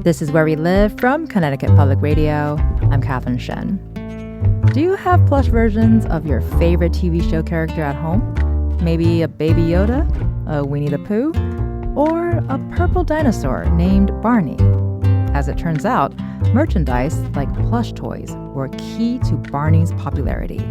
This is Where We Live from Connecticut Public Radio. I'm Catherine Shen. Do you have plush versions of your favorite TV show character at home? Maybe a Baby Yoda, a Winnie the Pooh, or a purple dinosaur named Barney? As it turns out, merchandise like plush toys were key to Barney's popularity.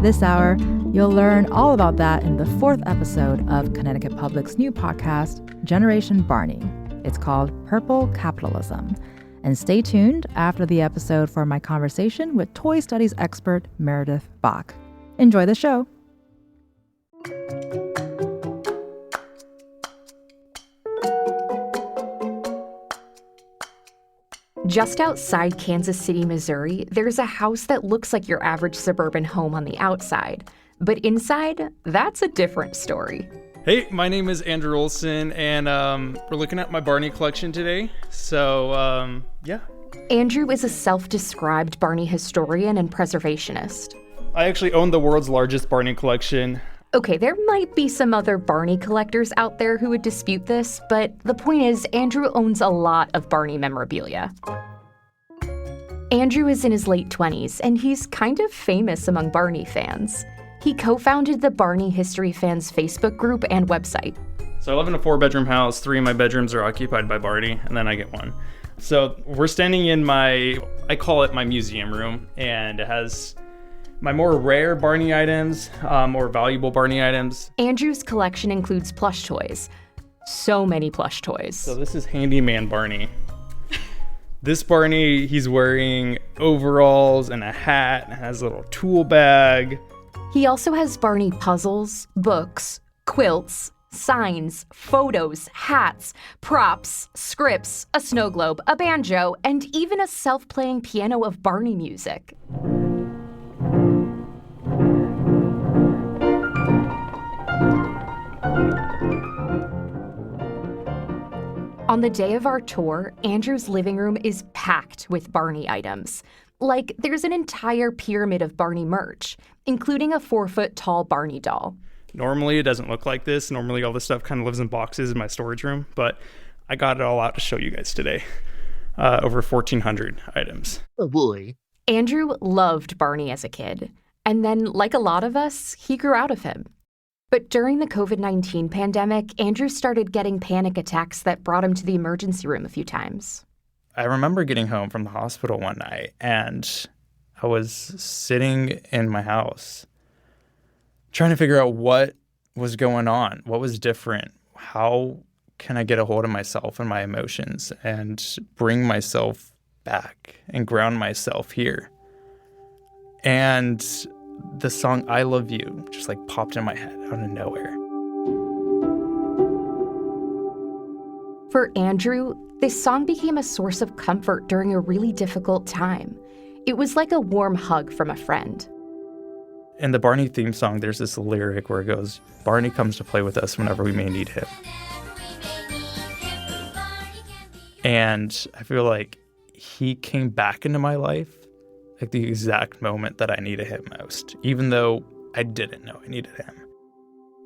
This hour, you'll learn all about that in the fourth episode of Connecticut Public's new podcast, Generation Barney. It's called Purple Capitalism. And stay tuned after the episode for my conversation with toy studies expert Meredith Bach. Enjoy the show. Just outside Kansas City, Missouri, there's a house that looks like your average suburban home on the outside. But inside, that's a different story. Hey, my name is Andrew Olson, and we're looking at my Barney collection today. So, yeah. Andrew is a self-described Barney historian and preservationist. I actually own the world's largest Barney collection. Okay, there might be some other Barney collectors out there who would dispute this, but the point is, Andrew owns a lot of Barney memorabilia. Andrew is in his late 20s, and he's kind of famous among Barney fans. He co-founded the Barney History Fans Facebook group and website. So I live in a 4-bedroom house. 3 of my bedrooms are occupied by Barney, and then I get one. So we're standing in I call it my museum room, and it has my more rare Barney items, more valuable Barney items. Andrew's collection includes plush toys. So many plush toys. So this is Handyman Barney. This Barney, he's wearing overalls and a hat, and has a little tool bag. He also has Barney puzzles, books, quilts, signs, photos, hats, props, scripts, a snow globe, a banjo, and even a self-playing piano of Barney music. On the day of our tour, Andrew's living room is packed with Barney items. Like, there's an entire pyramid of Barney merch, including a 4-foot-tall Barney doll. Normally, it doesn't look like this. Normally, all this stuff kind of lives in boxes in my storage room, but I got it all out to show you guys today. Over 1,400 items. Oh, boy. Andrew loved Barney as a kid, and then, like a lot of us, he grew out of him. But during the COVID-19 pandemic, Andrew started getting panic attacks that brought him to the emergency room a few times. I remember getting home from the hospital one night, and I was sitting in my house trying to figure out what was going on, what was different, how can I get a hold of myself and my emotions and bring myself back and ground myself here. And the song I Love You just popped in my head out of nowhere. For Andrew, this song became a source of comfort during a really difficult time. It was like a warm hug from a friend. In the Barney theme song, there's this lyric where it goes, Barney comes to play with us whenever we may need him. And I feel like he came back into my life at the exact moment that I needed him most, even though I didn't know I needed him.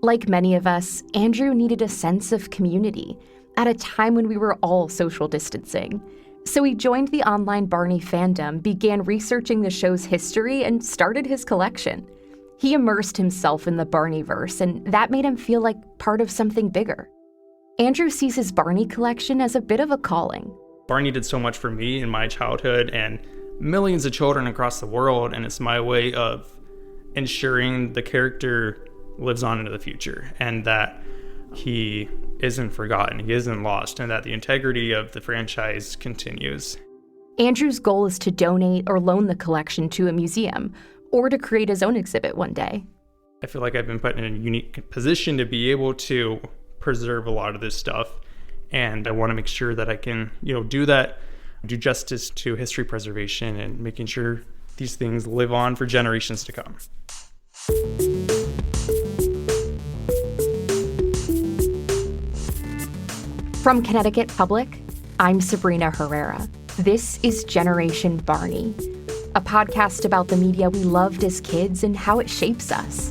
Like many of us, Andrew needed a sense of community at a time when we were all social distancing. So he joined the online Barney fandom, began researching the show's history, and started his collection. He immersed himself in the Barneyverse, and that made him feel like part of something bigger. Andrew sees his Barney collection as a bit of a calling. Barney did so much for me in my childhood and millions of children across the world, and it's my way of ensuring the character lives on into the future and that he isn't forgotten, he isn't lost, and that the integrity of the franchise continues. Andrew's goal is to donate or loan the collection to a museum, or to create his own exhibit one day. I feel like I've been put in a unique position to be able to preserve a lot of this stuff, and I want to make sure that I can, do that, do justice to history preservation and making sure these things live on for generations to come. From Connecticut Public, I'm Sabrina Herrera. This is Generation Barney, a podcast about the media we loved as kids and how it shapes us.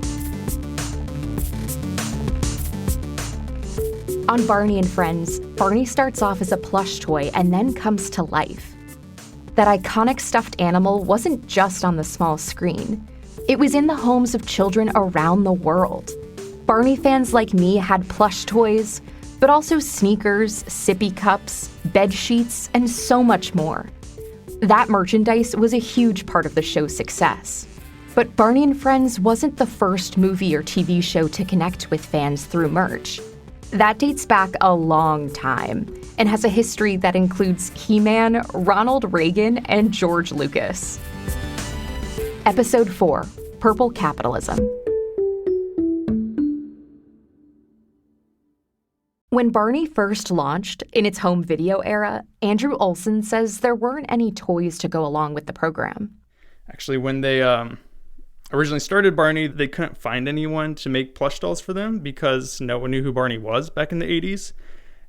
On Barney and Friends, Barney starts off as a plush toy and then comes to life. That iconic stuffed animal wasn't just on the small screen. It was in the homes of children around the world. Barney fans like me had plush toys, but also sneakers, sippy cups, bed sheets, and so much more. That merchandise was a huge part of the show's success. But Barney and Friends wasn't the first movie or TV show to connect with fans through merch. That dates back a long time and has a history that includes He-Man, Ronald Reagan, and George Lucas. Episode 4, Purple Capitalism. When Barney first launched, in its home video era, Andrew Olson says there weren't any toys to go along with the program. Actually, when they originally started Barney, they couldn't find anyone to make plush dolls for them because no one knew who Barney was back in the 80s.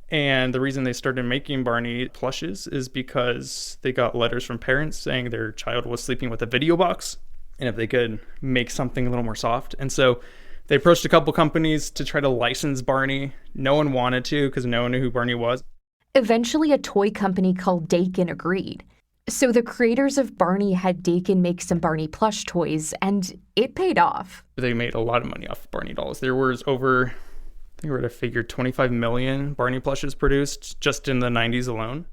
And the reason they started making Barney plushes is because they got letters from parents saying their child was sleeping with a video box and if they could make something a little more soft. And so they approached a couple companies to try to license Barney. No one wanted to because no one knew who Barney was. Eventually, a toy company called Dakin agreed. So the creators of Barney had Dakin make some Barney plush toys, and it paid off. They made a lot of money off Barney dolls. There was over, I think we're at a figure, 25 million Barney plushes produced just in the 90s alone.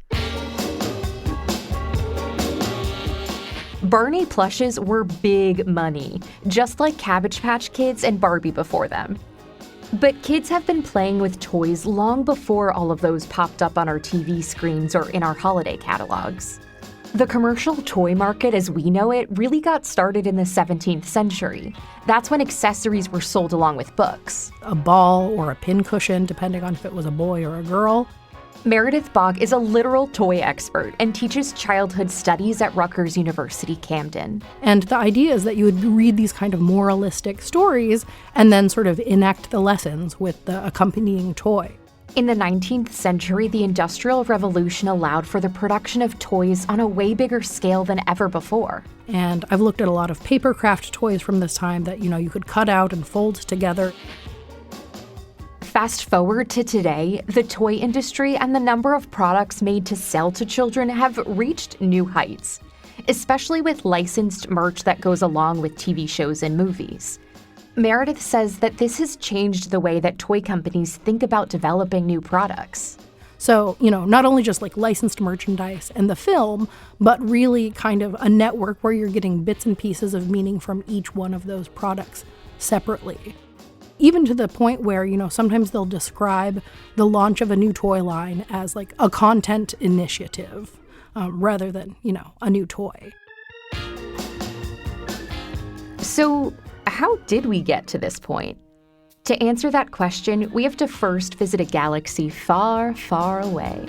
Barney plushes were big money, just like Cabbage Patch Kids and Barbie before them. But kids have been playing with toys long before all of those popped up on our TV screens or in our holiday catalogs. The commercial toy market as we know it really got started in the 17th century. That's when accessories were sold along with books. A ball or a pincushion, depending on if it was a boy or a girl. Meredith Bogg is a literal toy expert and teaches childhood studies at Rutgers University, Camden. And the idea is that you would read these kind of moralistic stories and then sort of enact the lessons with the accompanying toy. In the 19th century, the Industrial Revolution allowed for the production of toys on a way bigger scale than ever before. And I've looked at a lot of papercraft toys from this time that, you could cut out and fold together. Fast forward to today, the toy industry and the number of products made to sell to children have reached new heights, especially with licensed merch that goes along with TV shows and movies. Meredith says that this has changed the way that toy companies think about developing new products. So, not only just like licensed merchandise and the film, but really kind of a network where you're getting bits and pieces of meaning from each one of those products separately. Even to the point where, sometimes they'll describe the launch of a new toy line as like a content initiative rather than, a new toy. So, how did we get to this point? To answer that question, we have to first visit a galaxy far, far away.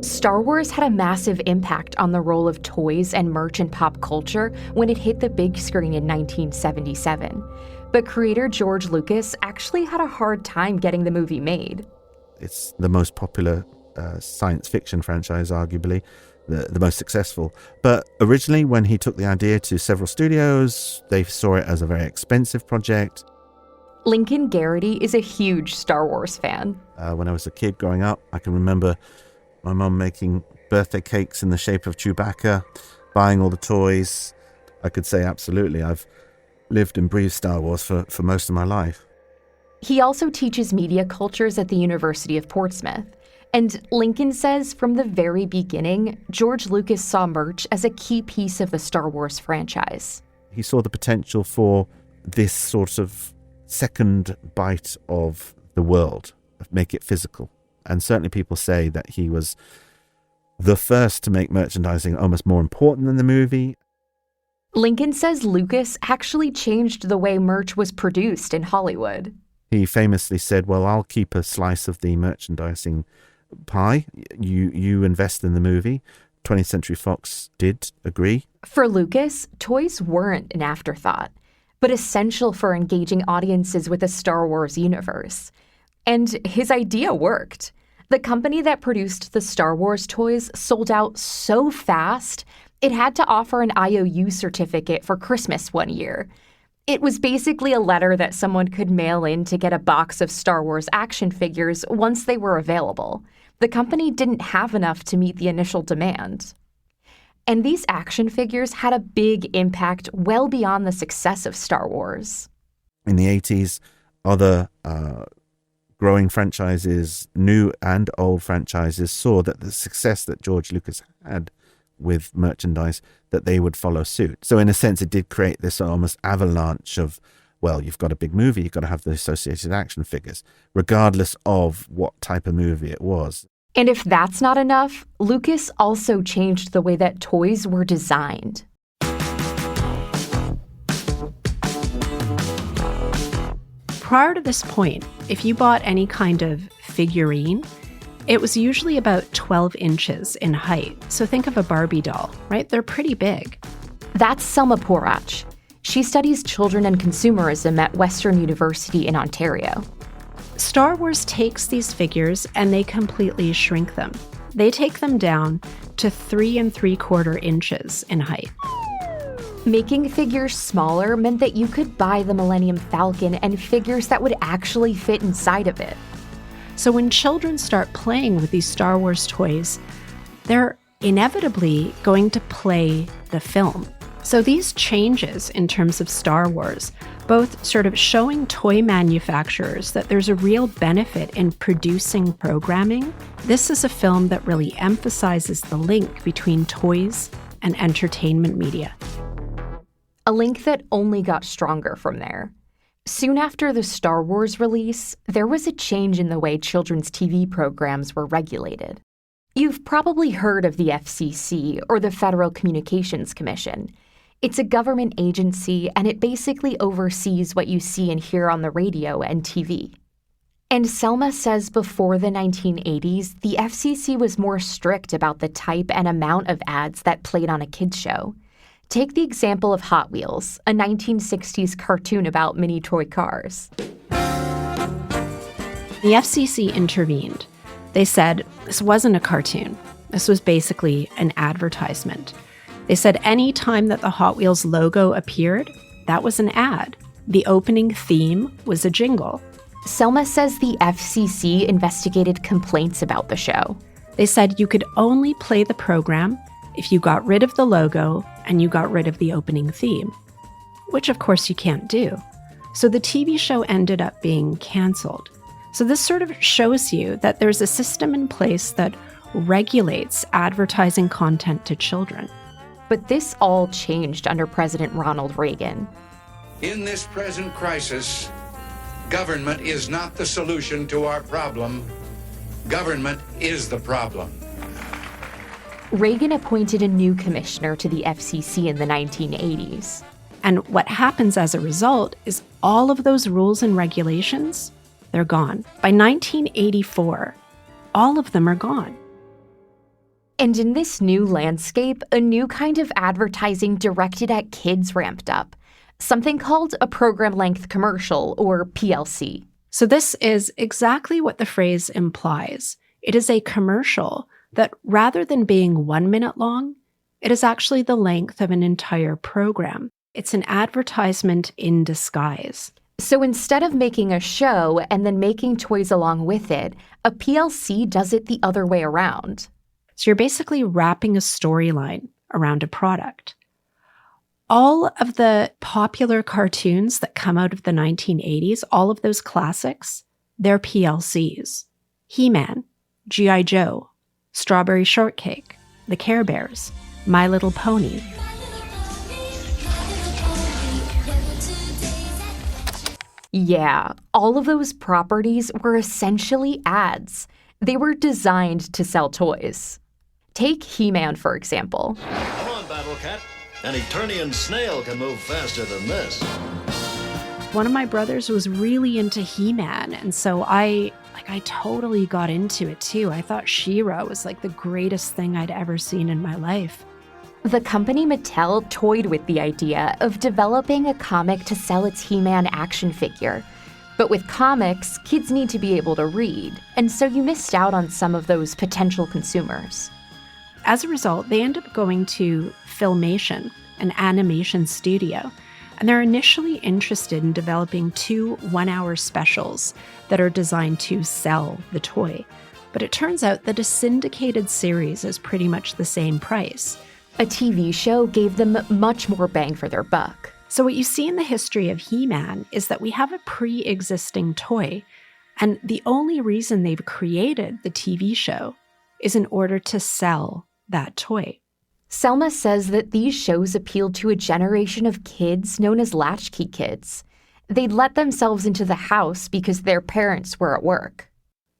Star Wars had a massive impact on the role of toys and merch in pop culture when it hit the big screen in 1977. But creator George Lucas actually had a hard time getting the movie made. It's the most popular science fiction franchise, arguably, the most successful. But originally, when he took the idea to several studios, they saw it as a very expensive project. Lincoln Garrity is a huge Star Wars fan. When I was a kid growing up, I can remember my mum making birthday cakes in the shape of Chewbacca, buying all the toys. I could say absolutely, I've lived and breathed Star Wars for most of my life. He also teaches media cultures at the University of Portsmouth. And Lincoln says from the very beginning, George Lucas saw merch as a key piece of the Star Wars franchise. He saw the potential for this sort of second bite of the world, make it physical. And certainly people say that he was the first to make merchandising almost more important than the movie. Lincoln says Lucas actually changed the way merch was produced in Hollywood. He famously said, well, I'll keep a slice of the merchandising pie. You invest in the movie. 20th Century Fox did agree. For Lucas, toys weren't an afterthought, but essential for engaging audiences with the Star Wars universe. And his idea worked. The company that produced the Star Wars toys sold out so fast, it had to offer an IOU certificate for Christmas one year. It was basically a letter that someone could mail in to get a box of Star Wars action figures once they were available. The company didn't have enough to meet the initial demand. And these action figures had a big impact well beyond the success of Star Wars. In the 80s, other growing franchises, new and old franchises, saw that the success that George Lucas had with merchandise, that they would follow suit. So in a sense, it did create this almost avalanche of, well, you've got a big movie, you've got to have the associated action figures, regardless of what type of movie it was. And if that's not enough, Lucas also changed the way that toys were designed. Prior to this point, if you bought any kind of figurine, it was usually about 12 inches in height. So think of a Barbie doll, right? They're pretty big. That's Selma Porach. She studies children and consumerism at Western University in Ontario. Star Wars takes these figures and they completely shrink them. They take them down to 3 3/4 inches in height. Making figures smaller meant that you could buy the Millennium Falcon and figures that would actually fit inside of it. So when children start playing with these Star Wars toys, they're inevitably going to play the film. So these changes in terms of Star Wars, both sort of showing toy manufacturers that there's a real benefit in producing programming. This is a film that really emphasizes the link between toys and entertainment media. A link that only got stronger from there. Soon after the Star Wars release, there was a change in the way children's TV programs were regulated. You've probably heard of the FCC, or the Federal Communications Commission. It's a government agency, and it basically oversees what you see and hear on the radio and TV. And Selma says before the 1980s, the FCC was more strict about the type and amount of ads that played on a kids' show. Take the example of Hot Wheels, a 1960s cartoon about mini toy cars. The FCC intervened. They said this wasn't a cartoon. This was basically an advertisement. They said any time that the Hot Wheels logo appeared, that was an ad. The opening theme was a jingle. Selma says the FCC investigated complaints about the show. They said you could only play the program if you got rid of the logo and you got rid of the opening theme, which of course you can't do. So the TV show ended up being canceled. So this sort of shows you that there's a system in place that regulates advertising content to children. But this all changed under President Ronald Reagan. In this present crisis, government is not the solution to our problem. Government is the problem. Reagan appointed a new commissioner to the FCC in the 1980s. And what happens as a result is all of those rules and regulations, they're gone. By 1984, all of them are gone. And in this new landscape, a new kind of advertising directed at kids ramped up, something called a program-length commercial, or PLC. So this is exactly what the phrase implies. It is a commercial that rather than being 1 minute long, it is actually the length of an entire program. It's an advertisement in disguise. So instead of making a show and then making toys along with it, a PLC does it the other way around. So you're basically wrapping a storyline around a product. All of the popular cartoons that come out of the 1980s, all of those classics, they're PLCs. He-Man, G.I. Joe, Strawberry Shortcake, The Care Bears, My Little Pony. Yeah, all of those properties were essentially ads. They were designed to sell toys. Take He-Man, for example. Come on, Battle Cat. An Eternian snail can move faster than this. One of my brothers was really into He-Man, and so I totally got into it too. I thought She-Ra was like the greatest thing I'd ever seen in my life. The company Mattel toyed with the idea of developing a comic to sell its He-Man action figure. But with comics, kids need to be able to read, and so you missed out on some of those potential consumers. As a result, they end up going to Filmation, an animation studio, And they're initially interested in developing 2 one-hour specials that are designed to sell the toy. But it turns out that a syndicated series is pretty much the same price. A TV show gave them much more bang for their buck. So what you see in the history of He-Man is that we have a pre-existing toy, and the only reason they've created the TV show is in order to sell that toy. Selma says that these shows appealed to a generation of kids known as latchkey kids. They'd let themselves into the house because their parents were at work.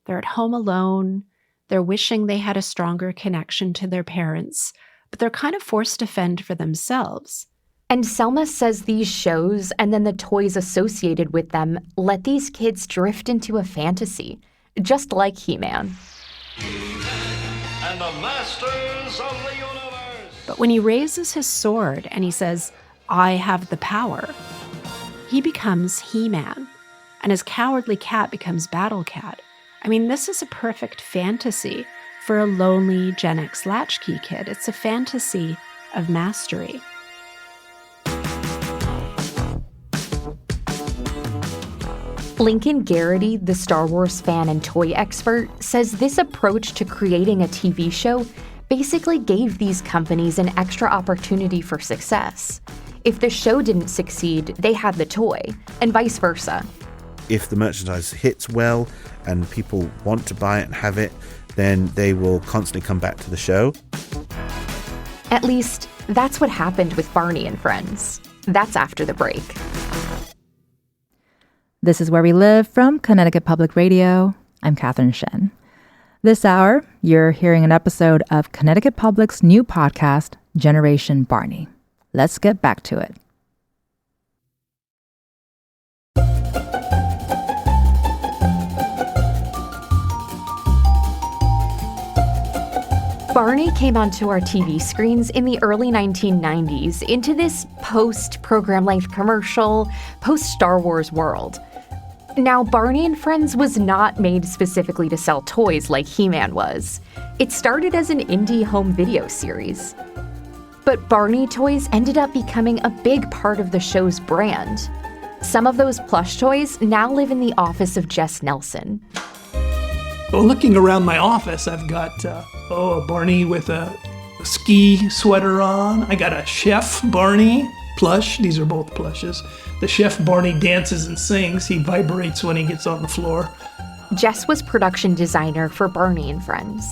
They're at home alone, they're wishing they had a stronger connection to their parents, but they're kind of forced to fend for themselves. And Selma says these shows and then the toys associated with them let these kids drift into a fantasy, just like He-Man. And the masters of the universe. But when he raises his sword and he says, "I have the power," he becomes He-Man, and his cowardly cat becomes Battle Cat. I mean, this is a perfect fantasy for a lonely Gen X latchkey kid. It's a fantasy of mastery. Lincoln Garrity, the Star Wars fan and toy expert, says this approach to creating a TV show basically gave these companies an extra opportunity for success. If the show didn't succeed, they had the toy, and vice versa. If the merchandise hits well and people want to buy it and have it, then they will constantly come back to the show. At least, that's what happened with Barney and Friends. That's after the break. This is Where We Live from Connecticut Public Radio. I'm Catherine Shen. This hour, you're hearing an episode of Connecticut Public's new podcast, Generation Barney. Let's get back to it. Barney came onto our TV screens in the early 1990s into this post-program-length commercial, post-Star Wars world. Now, Barney and Friends was not made specifically to sell toys like He-Man was. It started as an indie home video series. But Barney toys ended up becoming a big part of the show's brand. Some of those plush toys now live in the office of Jess Nelson. Well, looking around my office, I've got a Barney with a ski sweater on. I got a Chef Barney plush. These are both plushes. The Chef Barney dances and sings. He vibrates when he gets on the floor. Jess was production designer for Barney and Friends.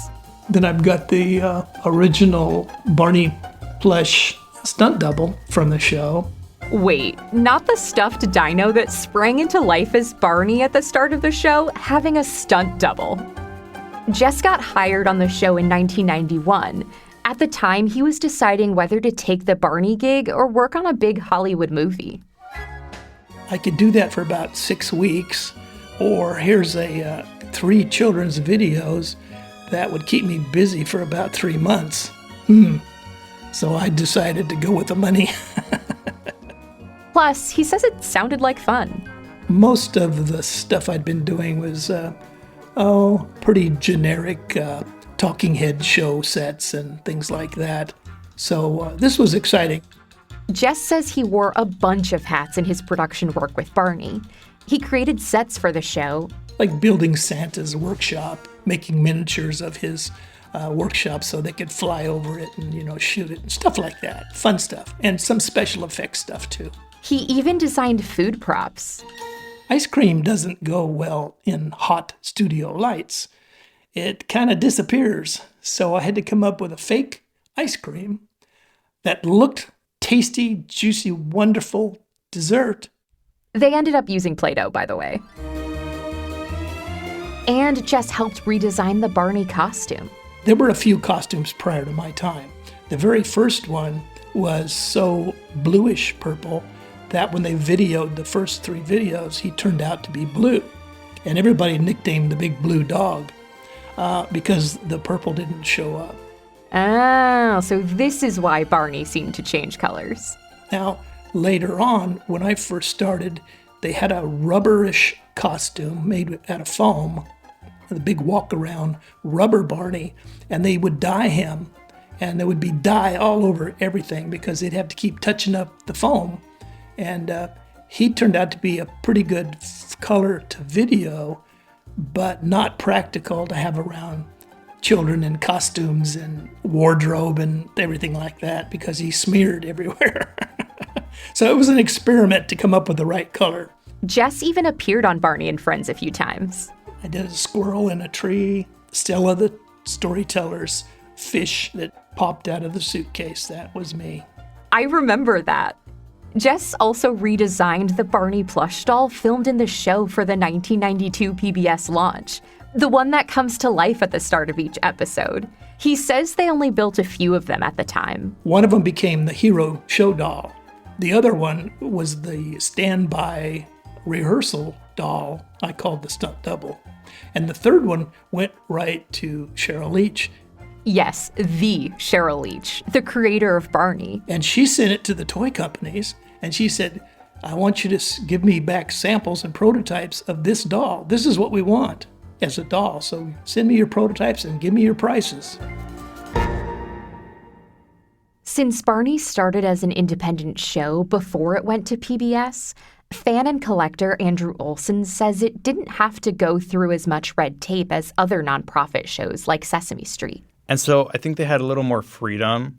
Then I've got the original Barney plush stunt double from the show. Wait, not the stuffed dino that sprang into life as Barney at the start of the show, having a stunt double. Jess got hired on the show in 1991. At the time, he was deciding whether to take the Barney gig or work on a big Hollywood movie. I could do that for about 6 weeks, or here's 3 children's videos that would keep me busy for about 3 months. So I decided to go with the money. Plus, he says it sounded like fun. Most of the stuff I'd been doing was, pretty generic talking head show sets and things like that. So this was exciting. Jess says he wore a bunch of hats in his production work with Barney. He created sets for the show. Like building Santa's workshop, making miniatures of his workshop so they could fly over it and, shoot it and stuff like that. Fun stuff. And some special effects stuff too. He even designed food props. Ice cream doesn't go well in hot studio lights. It kind of disappears. So I had to come up with a fake ice cream that looked tasty, juicy, wonderful dessert. They ended up using Play-Doh, by the way. And Jess helped redesign the Barney costume. There were a few costumes prior to my time. The very first one was so bluish purple that when they videoed the first 3 videos, he turned out to be blue. And everybody nicknamed the big blue dog because the purple didn't show up. Oh, so this is why Barney seemed to change colors. Now, later on, when I first started, they had a rubberish costume made out of foam, the big walk-around rubber Barney, and they would dye him, and there would be dye all over everything because they'd have to keep touching up the foam And he turned out to be a pretty good color to video, but not practical to have around children in costumes and wardrobe and everything like that, because he smeared everywhere. So it was an experiment to come up with the right color. Jess even appeared on Barney and Friends a few times. I did a squirrel in a tree, Stella the storyteller's fish that popped out of the suitcase. That was me. I remember that. Jess also redesigned the Barney plush doll filmed in the show for the 1992 PBS launch, the one that comes to life at the start of each episode. He says they only built a few of them at the time. One of them became the hero show doll. The other one was the standby rehearsal doll I called the stunt double. And the third one went right to Cheryl Leach. Yes, the Cheryl Leach, the creator of Barney. And she sent it to the toy companies, and she said, I want you to give me back samples and prototypes of this doll. This is what we want as a doll. So send me your prototypes and give me your prices. Since Barney started as an independent show before it went to PBS, fan and collector Andrew Olson says it didn't have to go through as much red tape as other nonprofit shows like Sesame Street. And so I think they had a little more freedom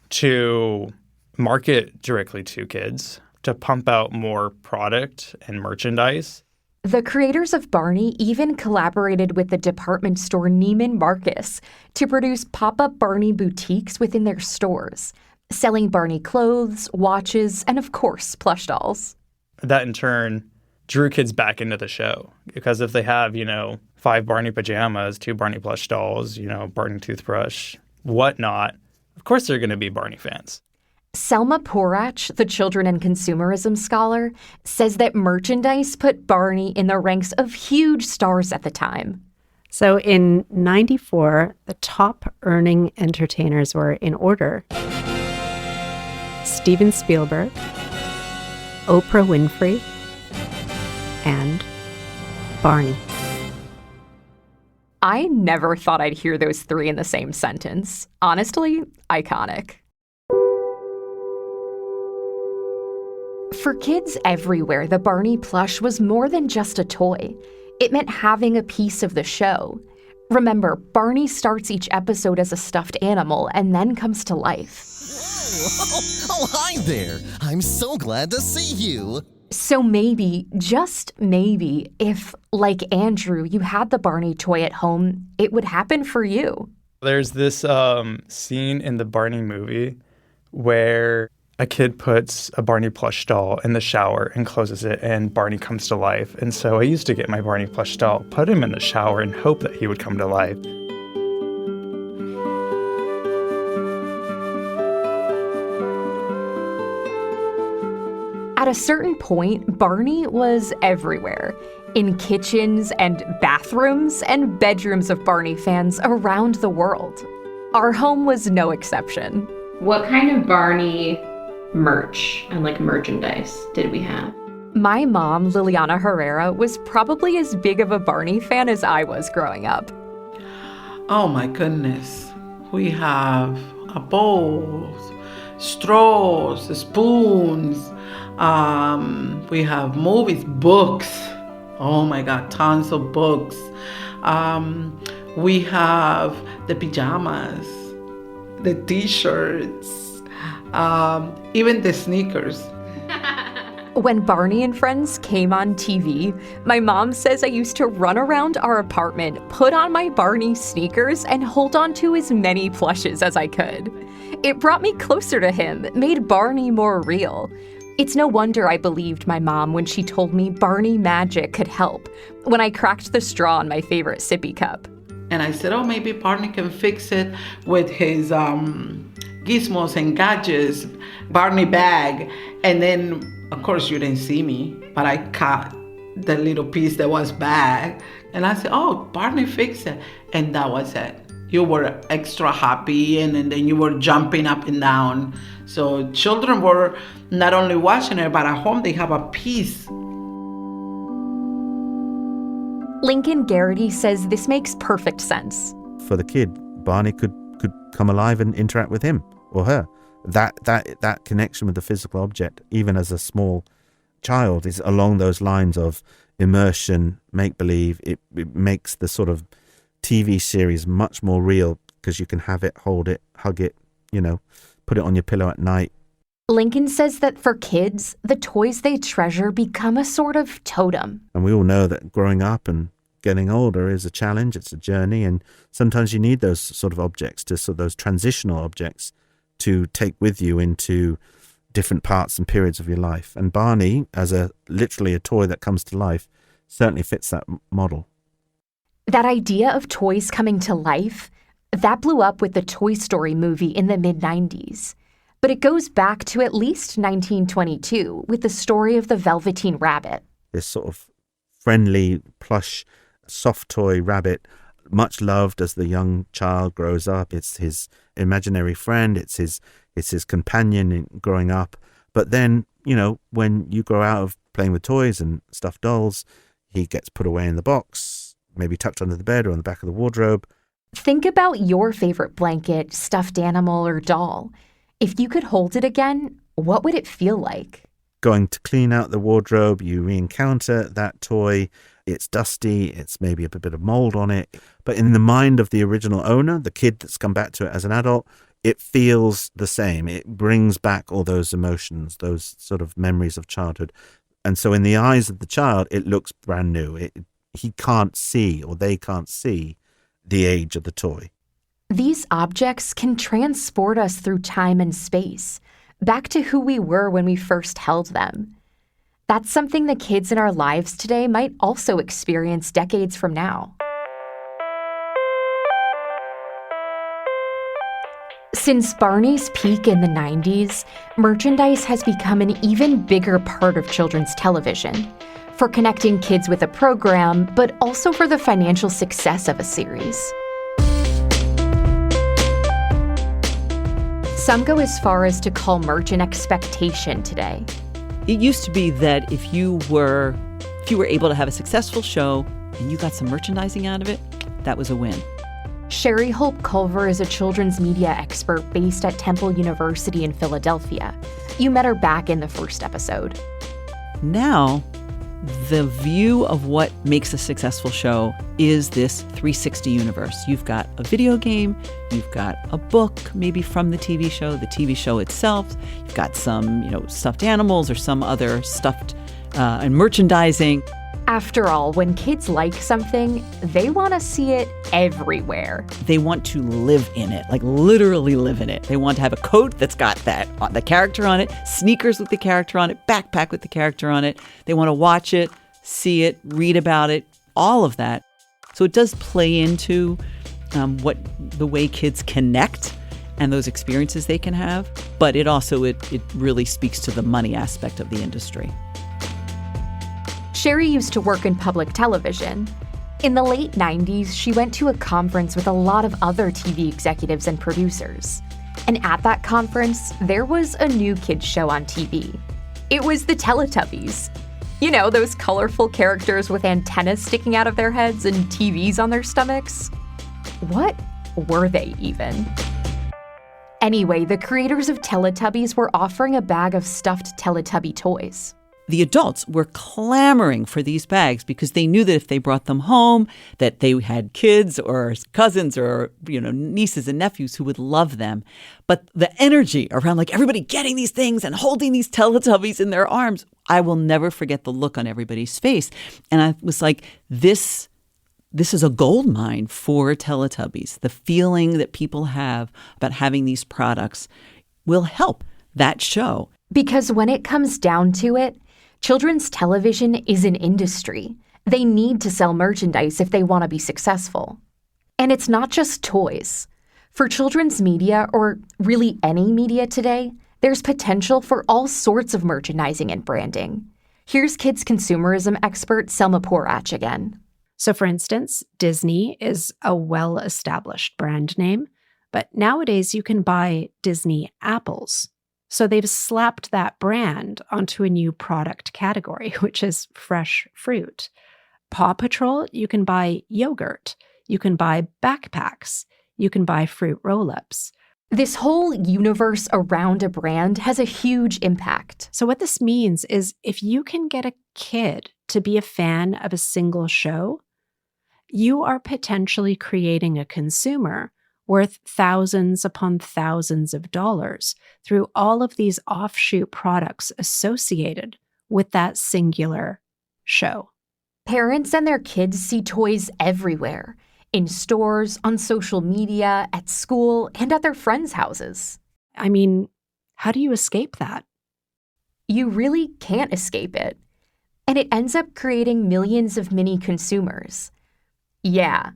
to market directly to kids, to pump out more product and merchandise. The creators of Barney even collaborated with the department store Neiman Marcus to produce pop-up Barney boutiques within their stores, selling Barney clothes, watches, and of course, plush dolls. That in turn drew kids back into the show, because if they have, 5 Barney pajamas, 2 Barney plush dolls, Barney toothbrush, whatnot, of course they're going to be Barney fans. Selma Porach, the children and consumerism scholar, says that merchandise put Barney in the ranks of huge stars at the time. So in '94, the top earning entertainers were in order: Steven Spielberg, Oprah Winfrey, and Barney. I never thought I'd hear those 3 in the same sentence. Honestly, iconic. For kids everywhere, the Barney plush was more than just a toy. It meant having a piece of the show. Remember, Barney starts each episode as a stuffed animal and then comes to life. Oh, hi there. I'm so glad to see you. So maybe, just maybe, if, like Andrew, you had the Barney toy at home, it would happen for you. There's this scene in the Barney movie where a kid puts a Barney plush doll in the shower and closes it, and Barney comes to life. And so I used to get my Barney plush doll, put him in the shower, and hope that he would come to life. At a certain point, Barney was everywhere, in kitchens and bathrooms and bedrooms of Barney fans around the world. Our home was no exception. What kind of Barney merch and merchandise did we have? My mom, Liliana Herrera, was probably as big of a Barney fan as I was growing up. Oh my goodness. We have bowls, straws, spoons. We have movies, books. Oh my God, tons of books. We have the pajamas, the t-shirts, even the sneakers. When Barney and Friends came on TV, my mom says I used to run around our apartment, put on my Barney sneakers, and hold on to as many plushes as I could. It brought me closer to him, made Barney more real. It's no wonder I believed my mom when she told me Barney magic could help when I cracked the straw in my favorite sippy cup. And I said, oh, maybe Barney can fix it with his gizmos and gadgets, Barney bag. And then, of course, you didn't see me, but I cut the little piece that was bag. And I said, oh, Barney fixed it. And that was it. You were extra happy, and then you were jumping up and down. So children were not only watching it, but at home they have a piece. Lincoln Garrity says this makes perfect sense. For the kid, Barney could come alive and interact with him or her. That connection with the physical object, even as a small child, is along those lines of immersion, make-believe. It makes the sort of TV series much more real because you can have it, hold it, hug it, put it on your pillow at night. Lincoln says that for kids, the toys they treasure become a sort of totem. And we all know that growing up and getting older is a challenge, it's a journey, and sometimes you need those sort of objects, those transitional objects to take with you into different parts and periods of your life. And Barney, as literally a toy that comes to life, certainly fits that model. That idea of toys coming to life, that blew up with the Toy Story movie in the mid-90s. But it goes back to at least 1922 with the story of the Velveteen Rabbit. This sort of friendly, plush, soft toy rabbit, much loved as the young child grows up. It's his imaginary friend. It's his companion in growing up. But then, when you grow out of playing with toys and stuffed dolls, he gets put away in the box, maybe tucked under the bed or on the back of the wardrobe. Think about your favorite blanket, stuffed animal, or doll. If you could hold it again, what would it feel like? Going to clean out the wardrobe, you re-encounter that toy. It's dusty, it's maybe a bit of mold on it. But in the mind of the original owner, the kid that's come back to it as an adult, it feels the same. It brings back all those emotions, those sort of memories of childhood. And so in the eyes of the child, it looks brand new. He can't see, or they can't see, the age of the toy. These objects can transport us through time and space, back to who we were when we first held them. That's something the kids in our lives today might also experience decades from now. Since Barney's peak in the 90s, merchandise has become an even bigger part of children's television, for connecting kids with a program, but also for the financial success of a series. Some go as far as to call merch an expectation today. It used to be that if you were able to have a successful show and you got some merchandising out of it, that was a win. Sherry Holt Culver is a children's media expert based at Temple University in Philadelphia. You met her back in the first episode. Now, the view of what makes a successful show is this 360 universe. You've got a video game, you've got a book, maybe from the TV show itself, you've got some, stuffed animals or some other stuffed and merchandising. After all, when kids like something, they want to see it everywhere. They want to live in it, like literally live in it. They want to have a coat that's got the character on it, sneakers with the character on it, backpack with the character on it. They want to watch it, see it, read about it, all of that. So it does play into the way kids connect and those experiences they can have. But it also, it really speaks to the money aspect of the industry. Sherry used to work in public television. In the late 90s, she went to a conference with a lot of other TV executives and producers. And at that conference, there was a new kids show on TV. It was the Teletubbies. Those colorful characters with antennas sticking out of their heads and TVs on their stomachs. What were they even? Anyway, the creators of Teletubbies were offering a bag of stuffed Teletubby toys. The adults were clamoring for these bags because they knew that if they brought them home, that they had kids or cousins or, nieces and nephews who would love them. But the energy around everybody getting these things and holding these Teletubbies in their arms, I will never forget the look on everybody's face. And I was like, this is a gold mine for Teletubbies. The feeling that people have about having these products will help that show. Because when it comes down to it, children's television is an industry. They need to sell merchandise if they want to be successful. And it's not just toys. For children's media, or really any media today, there's potential for all sorts of merchandising and branding. Here's kids consumerism expert Selma Porach again. So for instance, Disney is a well-established brand name, but nowadays you can buy Disney apples. So they've slapped that brand onto a new product category, which is fresh fruit. Paw Patrol, you can buy yogurt. You can buy backpacks. You can buy fruit roll-ups. This whole universe around a brand has a huge impact. So what this means is if you can get a kid to be a fan of a single show, you are potentially creating a consumer worth thousands upon thousands of dollars through all of these offshoot products associated with that singular show. Parents and their kids see toys everywhere, in stores, on social media, at school, and at their friends' houses. I mean, how do you escape that? You really can't escape it. And it ends up creating millions of mini consumers. Yeah,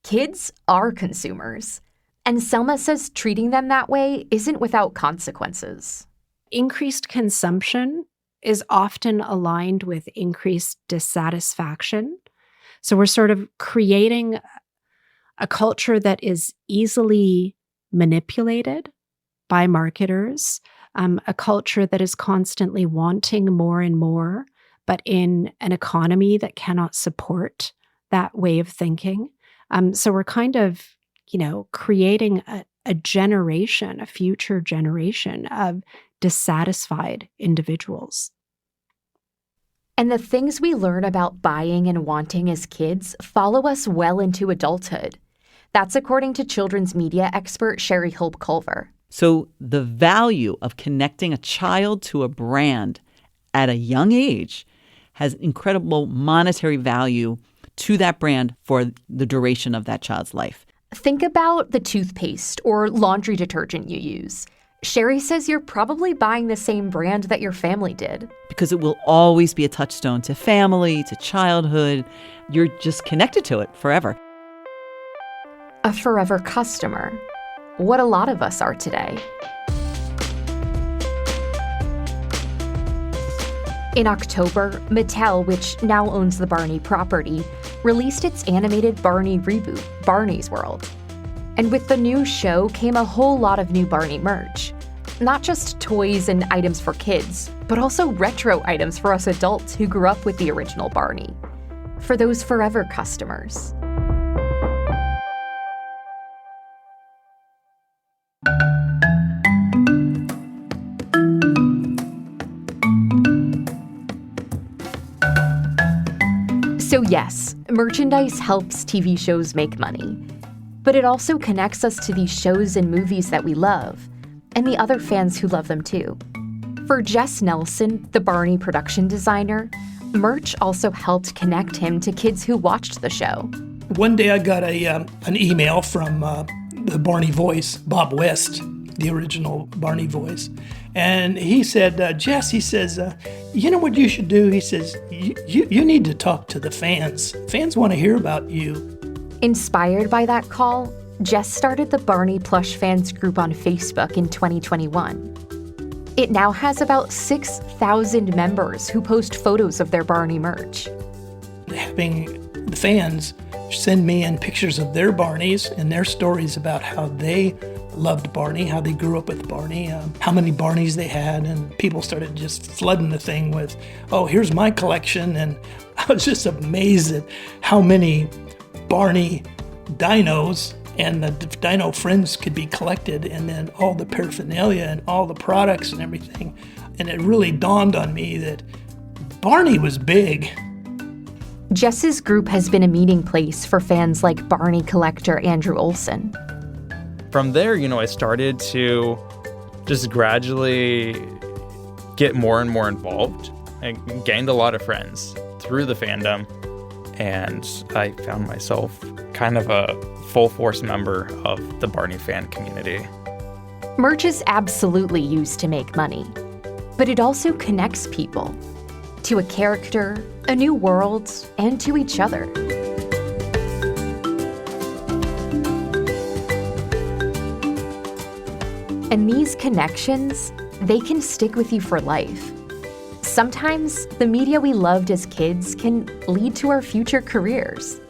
kids are consumers. And Selma says treating them that way isn't without consequences. Increased consumption is often aligned with increased dissatisfaction. So we're sort of creating a culture that is easily manipulated by marketers, a culture that is constantly wanting more and more, but in an economy that cannot support that way of thinking. So we're kind of, creating a generation, a future generation of dissatisfied individuals. And the things we learn about buying and wanting as kids follow us well into adulthood. That's according to children's media expert Sherry Hope-Culver. So the value of connecting a child to a brand at a young age has incredible monetary value to that brand for the duration of that child's life. Think about the toothpaste or laundry detergent you use. Sherry says you're probably buying the same brand that your family did. Because it will always be a touchstone to family, to childhood. You're just connected to it forever. A forever customer. What a lot of us are today. In October, Mattel, which now owns the Barney property, released its animated Barney reboot, Barney's World. And with the new show came a whole lot of new Barney merch. Not just toys and items for kids, but also retro items for us adults who grew up with the original Barney. For those forever customers. So yes, merchandise helps TV shows make money. But it also connects us to these shows and movies that we love, and the other fans who love them too. For Jess Nelson, the Barney production designer, merch also helped connect him to kids who watched the show. One day I got an email from the Barney voice, Bob West, the original Barney voice. And he said, Jess, he says, you know what you should do? He says, you need to talk to the fans. Fans want to hear about you. Inspired by that call, Jess started the Barney Plush Fans group on Facebook in 2021. It now has about 6,000 members who post photos of their Barney merch. Having the fans send me in pictures of their Barneys and their stories about how they loved Barney, how they grew up with Barney, how many Barneys they had, and people started just flooding the thing with, oh, here's my collection, and I was just amazed at how many Barney dinos and the dino friends could be collected, and then all the paraphernalia and all the products and everything, and it really dawned on me that Barney was big. Jess's group has been a meeting place for fans like Barney collector Andrew Olson. From there, I started to just gradually get more and more involved. I gained a lot of friends through the fandom, and I found myself kind of a full-force member of the Barney fan community. Merch is absolutely used to make money, but it also connects people to a character, a new world, and to each other. And these connections, they can stick with you for life. Sometimes the media we loved as kids can lead to our future careers.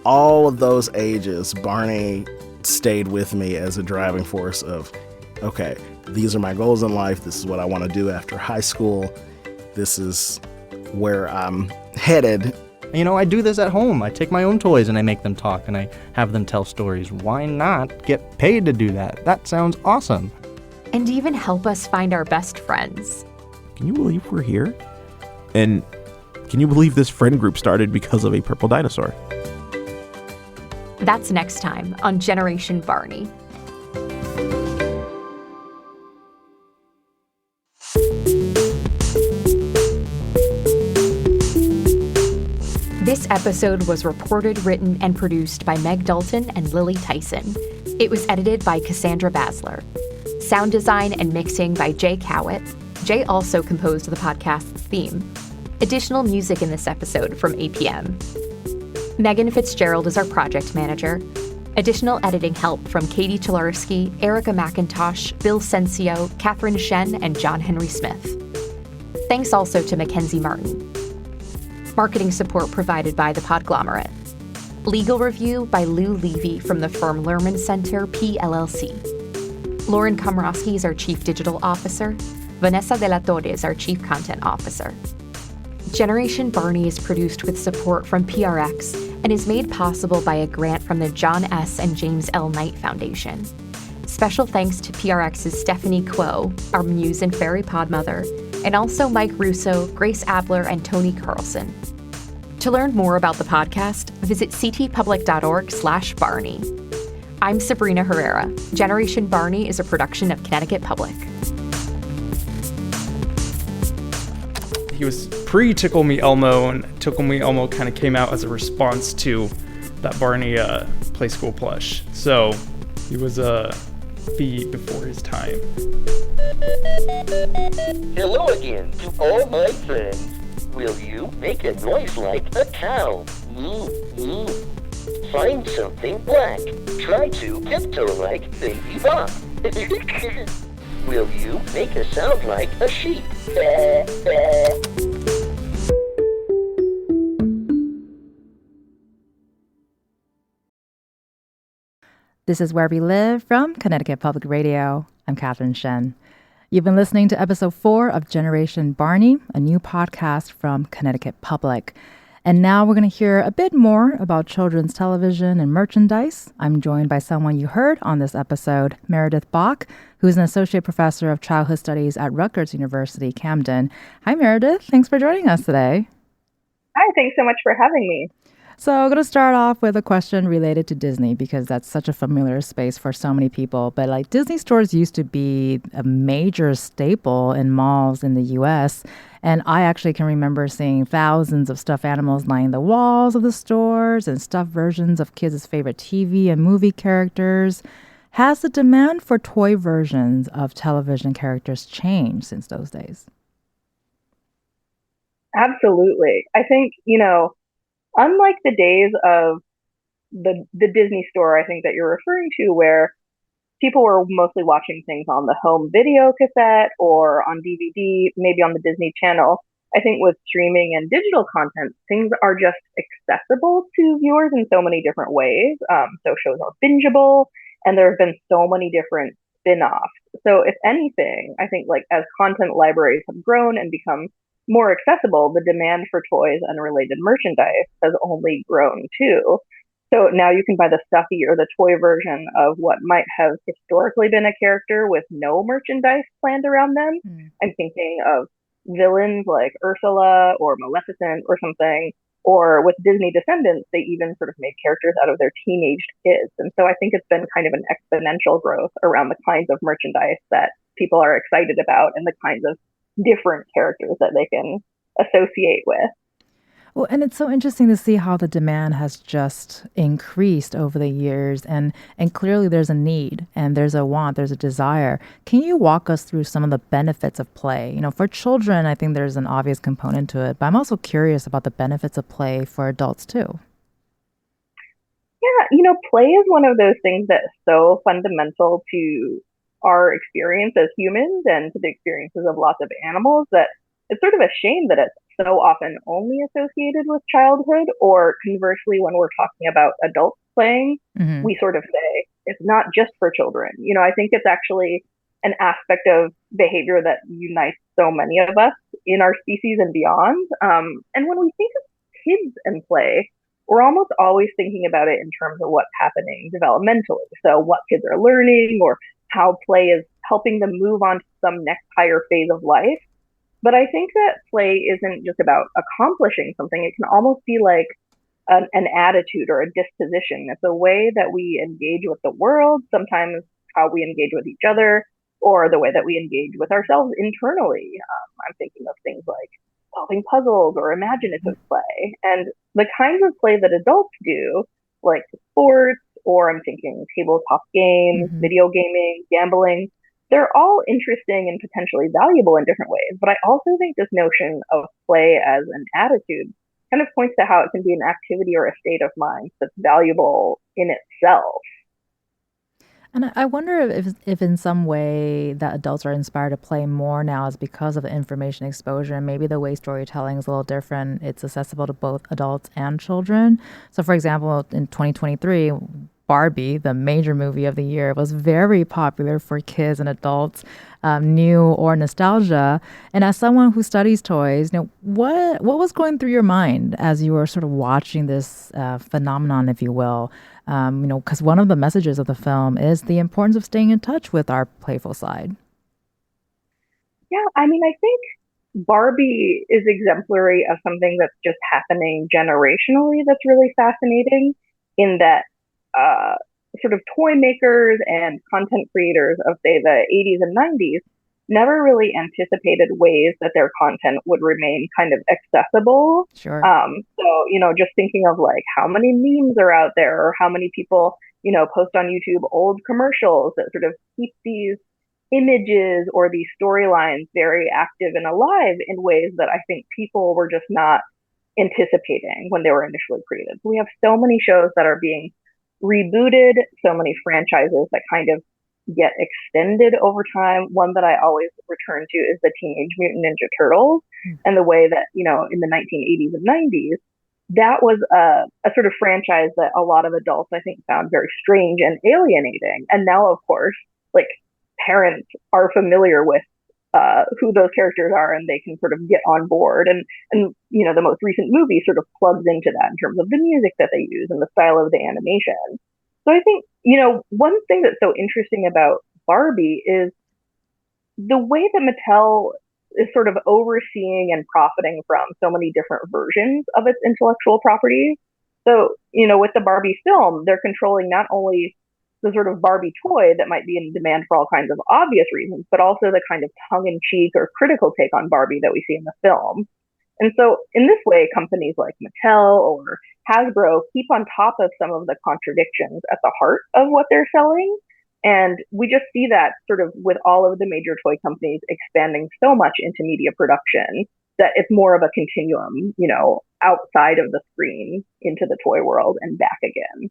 All of those ages, Barney stayed with me as a driving force of, okay, these are my goals in life. This is what I want to do after high school. This is where I'm headed I do this at home. I take my own toys and I make them talk and I have them tell stories. Why not get paid to do that? That sounds awesome. And even help us find our best friends. Can you believe we're here? And can you believe this friend group started because of a purple dinosaur? That's next time on Generation Barney. This episode was reported, written, and produced by Meg Dalton and Lily Tyson. It was edited by Cassandra Basler. Sound design and mixing by Jay Cowett. Jay also composed the podcast's theme. Additional music in this episode from APM. Megan Fitzgerald is our project manager. Additional editing help from Katie Chilarsky, Erica McIntosh, Bill Sensio, Catherine Shen, and John Henry Smith. Thanks also to Mackenzie Martin. Marketing support provided by The Podglomerate. Legal review by Lou Levy from the firm Lerman Center, PLLC. Lauren Komrosky is our Chief Digital Officer. Vanessa De La Torre is our Chief Content Officer. Generation Barney is produced with support from PRX and is made possible by a grant from the John S. and James L. Knight Foundation. Special thanks to PRX's Stephanie Kuo, our muse and fairy podmother, and also Mike Russo, Grace Abler, and Tony Carlson. To learn more about the podcast, visit ctpublic.org/Barney. I'm Sabrina Herrera. Generation Barney is a production of Connecticut Public. He was pre-Tickle Me Elmo, and Tickle Me Elmo kind of came out as a response to that Barney Play School plush. So he was a beat before his time. Hello again to all my friends. Will you make a noise like a cow? Find something black. Try to tiptoe like Baby Bop. Will you make a sound like a sheep? This is Where We Live from Connecticut Public Radio. I'm Catherine Shen. You've been listening to episode 4 of Generation Barney, a new podcast from Connecticut Public. And now we're going to hear a bit more about children's television and merchandise. I'm joined by someone you heard on this episode, Meredith Bach, who's an associate professor of childhood studies at Rutgers University, Camden. Hi, Meredith. Thanks for joining us today. Hi, thanks so much for having me. So I'm going to start off with a question related to Disney because that's such a familiar space for so many people. But like Disney stores used to be a major staple in malls in the U.S. And I actually can remember seeing thousands of stuffed animals lining the walls of the stores and stuffed versions of kids' favorite TV and movie characters. Has the demand for toy versions of television characters changed since those days? Absolutely. I think, unlike the days of the Disney store, I think that you're referring to, where people were mostly watching things on the home video cassette or on DVD, maybe on the Disney Channel. I think with streaming and digital content, things are just accessible to viewers in so many different ways. So shows are bingeable, and there have been so many different spin-offs. So if anything, I think like as content libraries have grown and become more accessible, the demand for toys and related merchandise has only grown too. So now you can buy the stuffy or the toy version of what might have historically been a character with no merchandise planned around them. I'm thinking of villains like Ursula or Maleficent or something. Or with Disney Descendants, they even sort of made characters out of their teenaged kids. And so I think it's been kind of an exponential growth around the kinds of merchandise that people are excited about and the kinds of different characters that they can associate with. Well, and it's so interesting to see how the demand has just increased over the years. And clearly there's a need and there's a want, there's a desire. Can you walk us through some of the benefits of play? For children, I think there's an obvious component to it, but I'm also curious about the benefits of play for adults too. Yeah, play is one of those things that's so fundamental to our experience as humans and to the experiences of lots of animals that it's sort of a shame that it's so often only associated with childhood, or conversely, when we're talking about adults playing, we sort of say it's not just for children. I think it's actually an aspect of behavior that unites so many of us in our species and beyond. And when we think of kids and play, we're almost always thinking about it in terms of what's happening developmentally. So what kids are learning or how play is helping them move on to some next higher phase of life. But I think that play isn't just about accomplishing something. It can almost be like an attitude or a disposition. It's a way that we engage with the world, sometimes how we engage with each other, or the way that we engage with ourselves internally. I'm thinking of things like solving puzzles or imaginative play. And the kinds of play that adults do, like sports, or I'm thinking tabletop games, video gaming, gambling, they're all interesting and potentially valuable in different ways. But I also think this notion of play as an attitude kind of points to how it can be an activity or a state of mind that's valuable in itself. And I wonder if in some way that adults are inspired to play more now is because of the information exposure, and maybe the way storytelling is a little different. It's accessible to both adults and children. So, for example, in 2023, Barbie, the major movie of the year, was very popular for kids and adults, new or nostalgia. And as someone who studies toys, what was going through your mind as you were sort of watching this phenomenon, if you will? Because one of the messages of the film is the importance of staying in touch with our playful side. Yeah, I mean, I think Barbie is exemplary of something that's just happening generationally that's really fascinating, in that sort of toy makers and content creators of, say, the 80s and 90s never really anticipated ways that their content would remain kind of accessible. Sure. So, just thinking of like how many memes are out there, or how many people, post on YouTube old commercials that sort of keep these images or these storylines very active and alive in ways that I think people were just not anticipating when they were initially created. We have so many shows that are being rebooted, so many franchises that kind of get extended over time. One that I always return to is the Teenage Mutant Ninja Turtles, and the way that, in the 1980s and 90s, that was a sort of franchise that a lot of adults, I think, found very strange and alienating. And now, of course, like, parents are familiar with who those characters are, and they can sort of get on board. And the most recent movie sort of plugs into that in terms of the music that they use and the style of the animation. So I think, one thing that's so interesting about Barbie is the way that Mattel is sort of overseeing and profiting from so many different versions of its intellectual properties. So, with the Barbie film, they're controlling not only the sort of Barbie toy that might be in demand for all kinds of obvious reasons, but also the kind of tongue-in-cheek or critical take on Barbie that we see in the film. And so in this way, companies like Mattel or Hasbro keep on top of some of the contradictions at the heart of what they're selling. And we just see that sort of with all of the major toy companies expanding so much into media production, that it's more of a continuum, outside of the screen into the toy world and back again.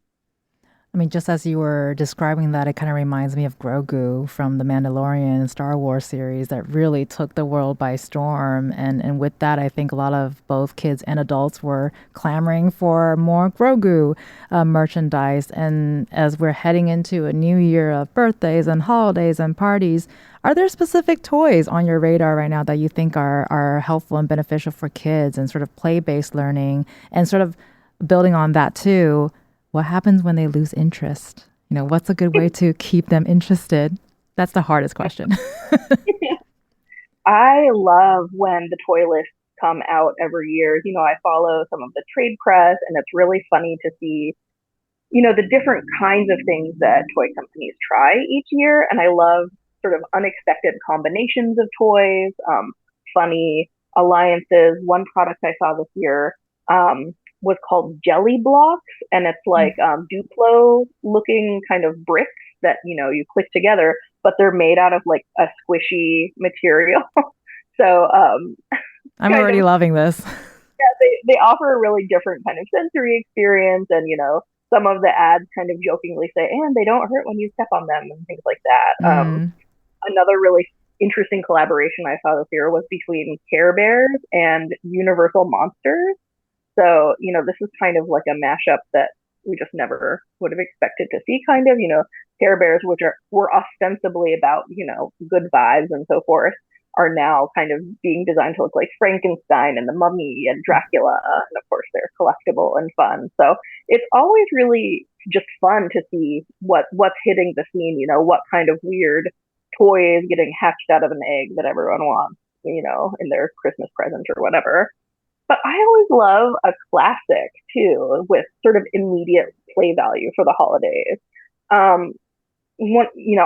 I mean, just as you were describing that, it kind of reminds me of Grogu from the Mandalorian and Star Wars series that really took the world by storm. And with that, I think a lot of both kids and adults were clamoring for more Grogu merchandise. And as we're heading into a new year of birthdays and holidays and parties, are there specific toys on your radar right now that you think are helpful and beneficial for kids and sort of play-based learning? And sort of building on that too, what happens when they lose interest? What's a good way to keep them interested? That's the hardest question. I love when the toy lists come out every year. I follow some of the trade press, and it's really funny to see, the different kinds of things that toy companies try each year. And I love sort of unexpected combinations of toys, funny alliances. One product I saw this year, was called Jelly Blocks, and it's like Duplo looking kind of bricks that you click together, but they're made out of like a squishy material. So I'm already loving this. Yeah, they offer a really different kind of sensory experience, and some of the ads kind of jokingly say, and they don't hurt when you step on them and things like that. Another really interesting collaboration I saw this year was between Care Bears and Universal Monsters. So, this is kind of like a mashup that we just never would have expected to see, kind of, Care Bears, which were ostensibly about, good vibes and so forth, are now kind of being designed to look like Frankenstein and the Mummy and Dracula. And of course, they're collectible and fun. So it's always really just fun to see what's hitting the scene, what kind of weird toy is getting hatched out of an egg that everyone wants, in their Christmas present or whatever. But I always love a classic too, with sort of immediate play value for the holidays.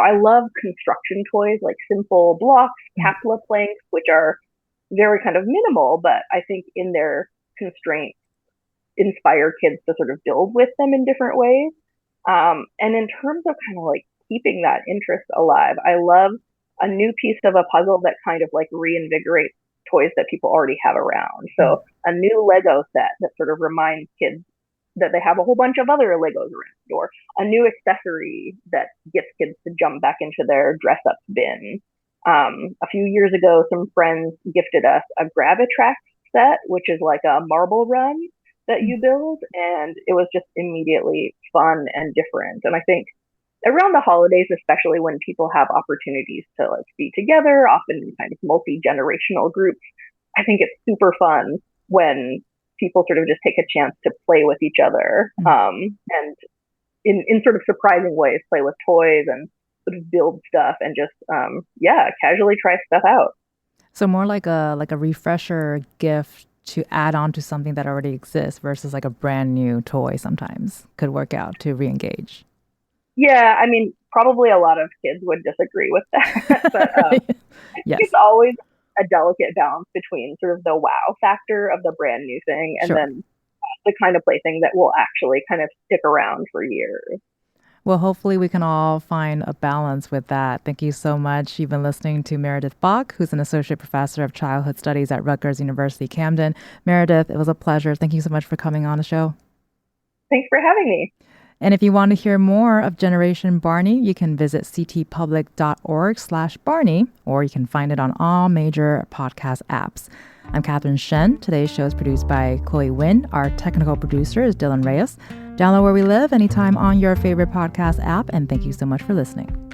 I love construction toys like simple blocks, Capla planks, which are very kind of minimal, but I think in their constraints inspire kids to sort of build with them in different ways. And in terms of kind of like keeping that interest alive, I love a new piece of a puzzle that kind of like reinvigorates toys that people already have around. So a new Lego set that sort of reminds kids that they have a whole bunch of other Legos around, or a new accessory that gets kids to jump back into their dress-up bin. A few years ago, some friends gifted us a Grab-A-Track set, which is like a marble run that you build, and it was just immediately fun and different. And I think around the holidays, especially when people have opportunities to like be together, often in kind of multi-generational groups, I think it's super fun when people sort of just take a chance to play with each other, and in sort of surprising ways, play with toys and sort of build stuff and just casually try stuff out. So more like a refresher gift to add on to something that already exists versus like a brand new toy sometimes could work out to re-engage. Yeah, I mean, probably a lot of kids would disagree with that, but I think it's always a delicate balance between sort of the wow factor of the brand new thing and then the kind of plaything that will actually kind of stick around for years. Well, hopefully we can all find a balance with that. Thank you so much. You've been listening to Meredith Bach, who's an associate professor of childhood studies at Rutgers University, Camden. Meredith, it was a pleasure. Thank you so much for coming on the show. Thanks for having me. And if you want to hear more of Generation Barney, you can visit ctpublic.org/Barney, or you can find it on all major podcast apps. I'm Catherine Shen. Today's show is produced by Chloe Wynn. Our technical producer is Dylan Reyes. Download Where We Live anytime on your favorite podcast app, and thank you so much for listening.